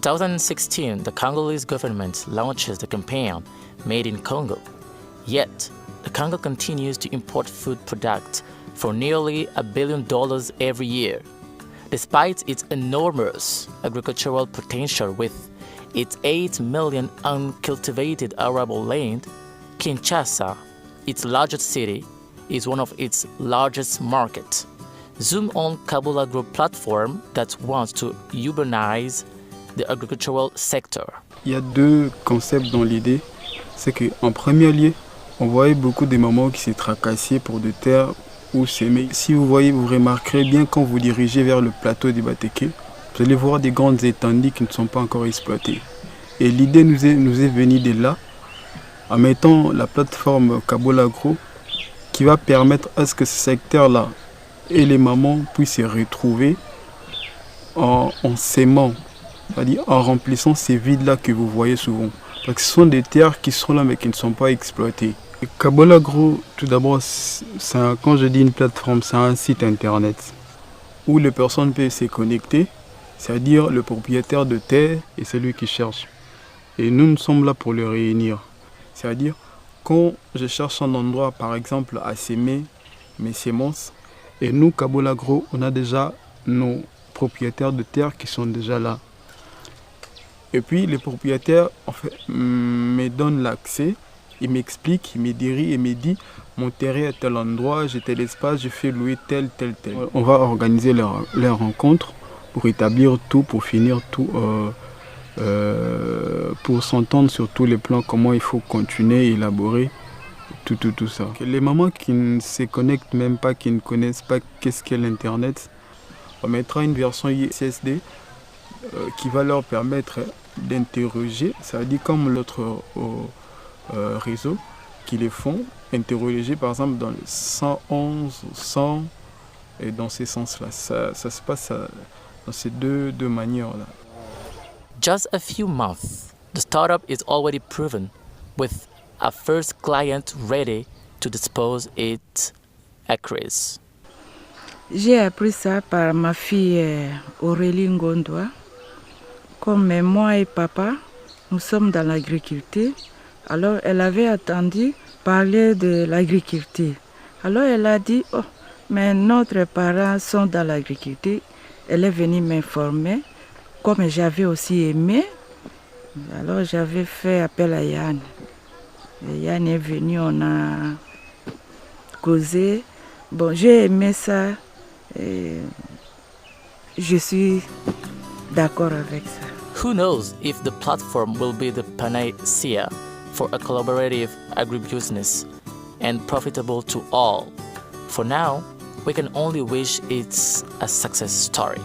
2016, the Congolese government launches the campaign Made in Congo. Yet, the Congo continues to import food products for nearly $1 billion every year. Despite its enormous agricultural potential with its 8 million uncultivated arable land, Kinshasa, its largest city, is one of its largest markets. Zoom on Kabola Group platform that wants to urbanize the agricultural sector. Il y a deux concepts dans l'idée. C'est qu'en premier lieu, on voyait beaucoup de mamans qui se tracassaient pour des terres ou s'aimer. Si vous voyez, vous remarquerez bien quand vous dirigez vers le plateau des Bateke, vous allez voir des grandes étendues qui ne sont pas encore exploitées. Et l'idée nous est venue de là, en mettant la plateforme Kabola Agro, qui va permettre à ce que ce secteur-là et les mamans puissent se retrouver en s'aimant, c'est-à-dire en remplissant ces vides-là que vous voyez souvent. Parce que ce sont des terres qui sont là mais qui ne sont pas exploitées. Kabola Agro, tout d'abord, quand je dis une plateforme, c'est un site internet où les personnes peuvent se connecter, c'est-à-dire le propriétaire de terre et celui qui cherche. Et nous sommes là pour le réunir. C'est-à-dire, quand je cherche un endroit, par exemple, à s'aimer mes semences, et nous, Kabola Agro, on a déjà nos propriétaires de terre qui sont déjà là. Et puis, les propriétaires en fait, me donnent l'accès. Il m'explique, il me dirige et me dit mon terrain est à tel endroit, j'ai tel espace, je fais louer tel. On va organiser leur rencontre pour établir tout, pour finir tout, pour s'entendre sur tous les plans, comment il faut continuer, élaborer tout ça. Les mamans qui ne se connectent même pas, qui ne connaissent pas qu'est-ce qu'est l'Internet, on mettra une version ISSD qui va leur permettre d'interroger, c'est-à-dire comme l'autre réseaux qui les font interroger par exemple dans le 111, 100 et dans ces sens-là. Ça se passe dans ces deux manières-là. Just a few months, the startup is already proven with a first client ready to dispose its acres. J'ai appris ça par ma fille Aurélie Ngondoa. Comme moi et papa, nous sommes dans l'agriculture. Alors, elle avait entendu parler de l'agriculture. Alors, elle a dit, oh, mais nos parents sont dans l'agriculture. Elle est venue m'informer. Comme j'avais aussi aimé, alors j'avais fait appel à Yann. Et Yann est venu, on a causé. Bon, j'ai aimé ça et je suis d'accord avec ça. Who knows if the platform will be the panacea for a collaborative agribusiness and profitable to all. For now, we can only wish it's a success story.